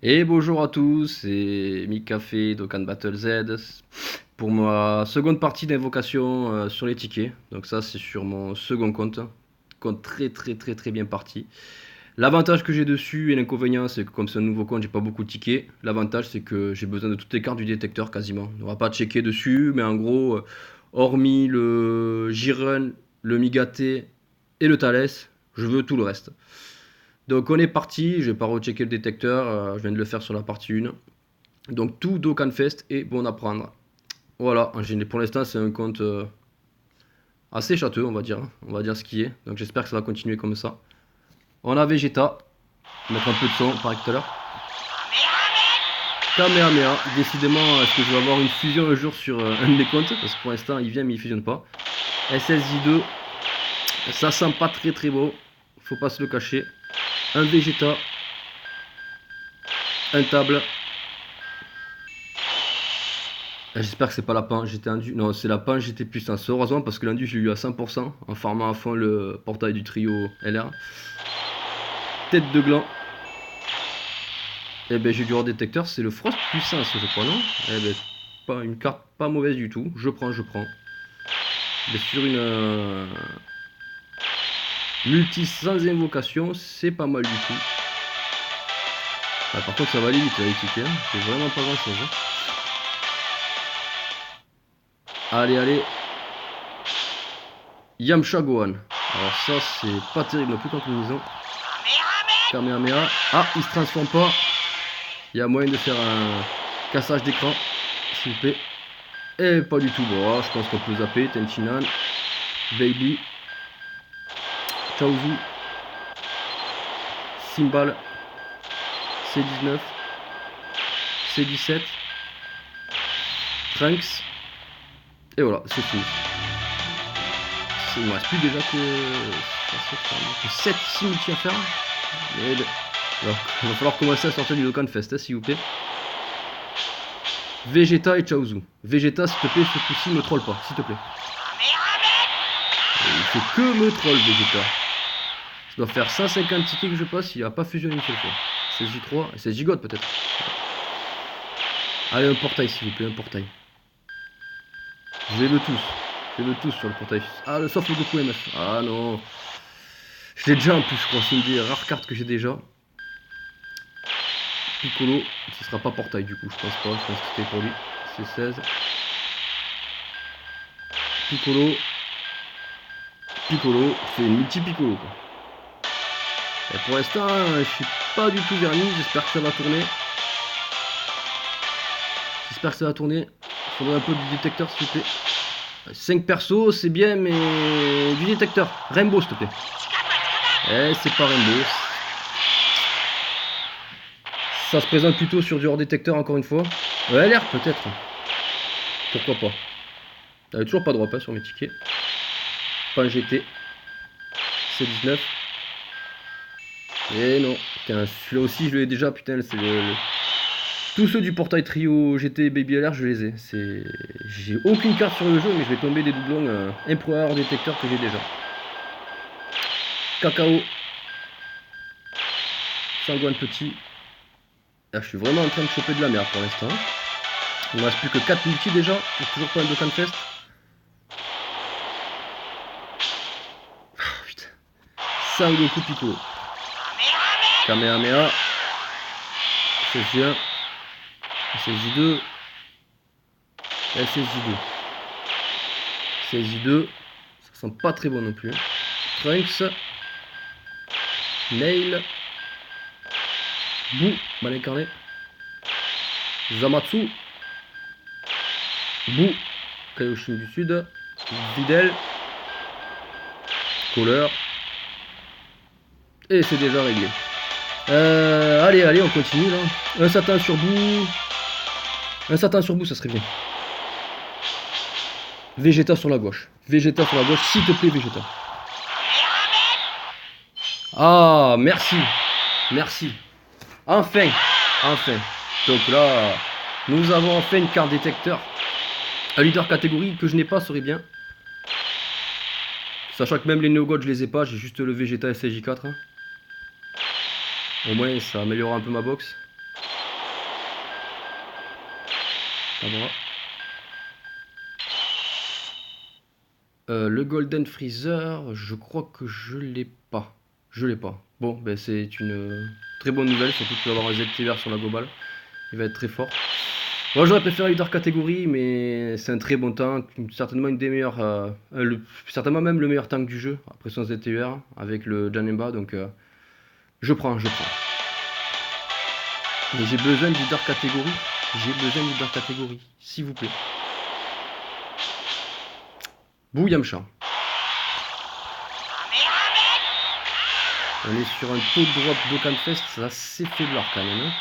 Et bonjour à tous, c'est Micafé d'Okan Battle Z pour ma seconde partie d'invocation sur les tickets. Donc ça c'est sur mon second compte, compte très bien parti. L'avantage que j'ai dessus et l'inconvénient c'est que comme c'est un nouveau compte j'ai pas beaucoup de tickets. L'avantage c'est que j'ai besoin de toutes les cartes du détecteur quasiment. On va pas checker dessus mais en gros hormis le Jiren, le Migaté et le Thalès, je veux tout le reste. Donc on est parti, je vais pas rechecker le détecteur, je viens de le faire sur la partie 1. Donc tout Dokkanfest est bon à prendre. Voilà, pour l'instant c'est un compte assez châteux on va dire ce qui est. Donc j'espère que ça va continuer comme ça. On a Vegeta, mettre un peu de son pareil que tout à l'heure. Kamehameha, décidément est-ce que je vais avoir une fusion un jour sur un de mes comptes, parce que pour l'instant il vient mais il fusionne pas. SSJ2, ça sent pas très beau, faut pas se le cacher. Un Vegeta, un table. J'espère que c'est pas la pan GT Indu. Non, c'est la pan GT puissance. Heureusement parce que l'indu j'ai eu à 100% en farmant à fond le portail du trio LR. Tête de gland. Eh ben j'ai du hors détecteur, c'est le Frost puissance je crois, non? Eh ben pas une carte pas mauvaise du tout. Je prends. Mais sur une multi sans invocation, c'est pas mal du tout. Ah, par contre ça va aller vite avec ticket, hein. C'est vraiment pas grand chose. Hein. Allez. Yamcha Gohan. Alors ça c'est pas terrible non plus comme combinaison. Kamehameha. Ah, il se transforme pas. Il y a moyen de faire un cassage d'écran, s'il vous plaît. Et pas du tout. Bon, je pense qu'on peut zapper. Tenchinan. Baby. Chaozu. Symbal. C19. C17. Trunks. Et voilà, c'est fini. Il ne reste plus déjà que 7 simulti à faire. Alors, il va falloir commencer à sortir du Dokkanfest, hein, s'il vous plaît. Vegeta et Chaozu. Vegeta, s'il te plaît, ce coup-ci, me troll pas, s'il te plaît. Il fait que me troll, Vegeta. Ça doit faire 150 tickets que je passe, il a pas fusionné une seule fois. 16J3, 16 gigotes peut-être. Allez, un portail, s'il vous plaît, un portail. Je les veux tous. Je les veux tous sur le portail. Ah, sauf le Goku MF. Ah non. Je l'ai déjà en plus, je crois. C'est une des rares cartes que j'ai déjà. Piccolo, ce sera pas portail du coup, je pense pas. Je pense que c'était pour lui. C'est 16. Piccolo, c'est une multi-Piccolo quoi. Et pour l'instant, je suis pas du tout verni, j'espère que ça va tourner. Il faudrait un peu du détecteur s'il vous plaît. 5 persos, c'est bien, mais du détecteur. Rainbow s'il te plaît. Eh, c'est pas Rainbow. Ça se présente plutôt sur du hors détecteur encore une fois. LR peut-être. Pourquoi pas. T'avais toujours pas de drop hein, sur mes tickets. Pas un GT. C19. Et non. Putain, celui-là aussi je l'ai déjà. Putain, c'est tous ceux du portail trio GT Baby LR, je les ai. J'ai aucune carte sur le jeu, mais je vais tomber des doublons impro hors détecteur que j'ai déjà. Cacao. Sangouin petit. Là, je suis vraiment en train de choper de la merde pour l'instant. Il ne reste plus que 4 multi déjà. J'ai toujours pas un Dokkanfest. Oh, putain. Sangoku Piccolo. Kamehameha. SSJ1. SSJ2. SSJ2. SSJ2. Ça sent pas très bon non plus. Trunks. Nail. Bou. Mal incarné. Zamatsu. Bou. Kaioshin du Sud. Videl. Caller. Et c'est déjà réglé. Allez, on continue là. Un Satan sur bout. Ça serait bien. Vegeta sur la gauche. S'il te plaît, Vegeta. Ah, merci. Enfin. Donc là, nous avons enfin une carte détecteur. Un leader catégorie que je n'ai pas serait bien. Sachant que même les Neogods je les ai pas, j'ai juste le Vegeta SJ4. Au moins ça améliore un peu ma box. Tabra. Le Golden Freezer, je crois que je l'ai pas. Je l'ai pas. Bon, ben c'est une très bonne nouvelle, surtout qu'il va avoir un ZTVR sur la globale. Il va être très fort. Moi j'aurais préféré Uдар catégorie, mais c'est un très bon tank, certainement une des meilleures, certainement même le meilleur tank du jeu, après son ZTVR, avec le Janemba, donc je prends. Mais j'ai besoin d'Uдар catégorie, s'il vous plaît. Bouyamcha. On est sur un taux de drop d'Okanfest, c'est assez faiblard quand même. Hein.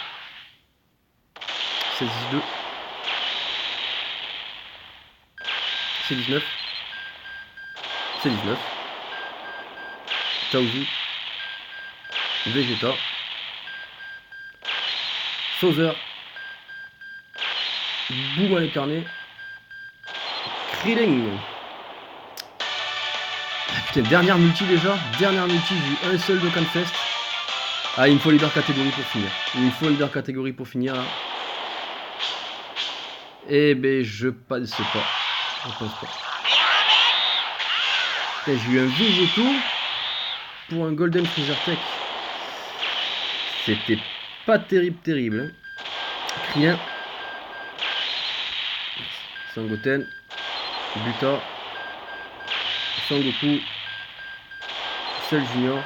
16-2. C'est 19. C'est 19. Chaozu. Vegeta. Sauzer. Boum à l'incarné. Krillin. Ah, putain, dernière multi déjà. Dernière multi, j'ai eu un seul d'Okanfest. Ah, il me faut leader catégorie pour finir. Là. Eh ben, je pense pas. Je pense pas. J'ai eu un Végéto pour un Golden Freezer Tech. C'était pas terrible. Hein. Krillin. Sangoten. Buta. Sangoku. Cell Junior.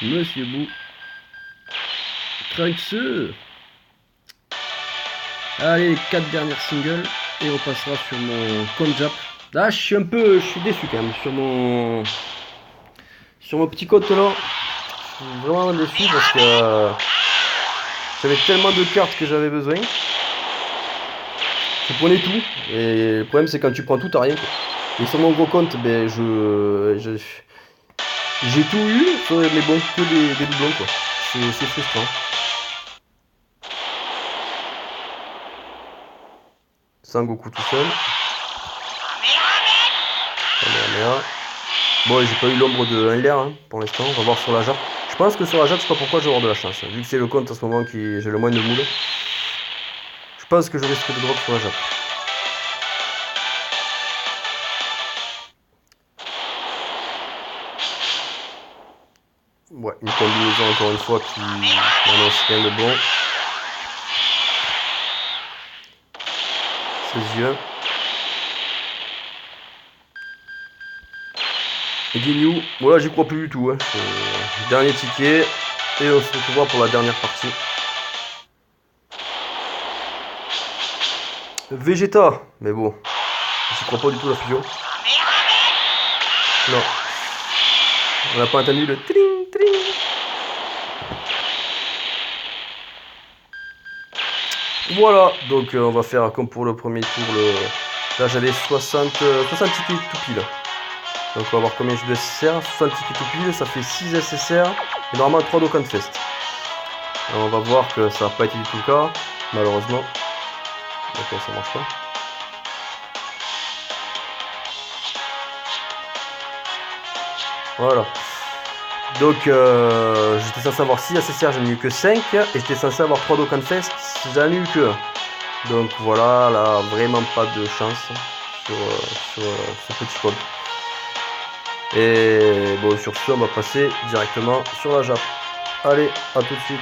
Monsieur Bou. Trunks. Allez, les 4 dernières singles. Et on passera sur mon compte Jap. Là, je suis déçu quand même sur mon petit compte là. Je suis vraiment déçu parce que j'avais tellement de cartes que j'avais besoin. Je prenais tout. Et le problème, c'est quand tu prends tout, t'as rien. Quoi. Et sur mon gros compte, ben, j'ai tout eu, mais bon, que des doublons quoi. C'est frustrant. Sangoku tout seul. Bon, j'ai pas eu l'ombre de un l'air hein, pour l'instant. On va voir sur la Jap. Je pense que sur la Jap, je sais pas pourquoi je vais avoir de la chance. Vu que c'est le compte en ce moment qui j'ai le moins de moules. Je pense que je risque de drop sur la Jap. Ouais, une combinaison encore une fois qui n'annonce rien de bon. Ses yeux. Et Ginyu, voilà, j'y crois plus du tout. Hein. Dernier ticket. Et on se retrouvera pour la dernière partie. Vegeta, mais bon, j'y crois pas du tout la fusion. Non. On n'a pas entendu le tring tring. Voilà, donc on va faire comme pour le premier tour. Là j'avais 60 tickets tout pile. Donc on va voir combien j'ai de SSR. 60 tickets tout pile, ça fait 6 SSR. Et normalement 3 d'Okanfest. On va voir que ça n'a pas été du tout le cas, malheureusement. D'accord, ça marche pas. Voilà. Donc j'étais censé avoir 6 ACCR, j'en ai eu que 5. Et j'étais censé avoir 3 d'Okanfest, j'en ai eu que 1. Donc voilà, là vraiment pas de chance sur ce petit code. Et bon, sur ce, on va passer directement sur la Jap. Allez, à tout de suite.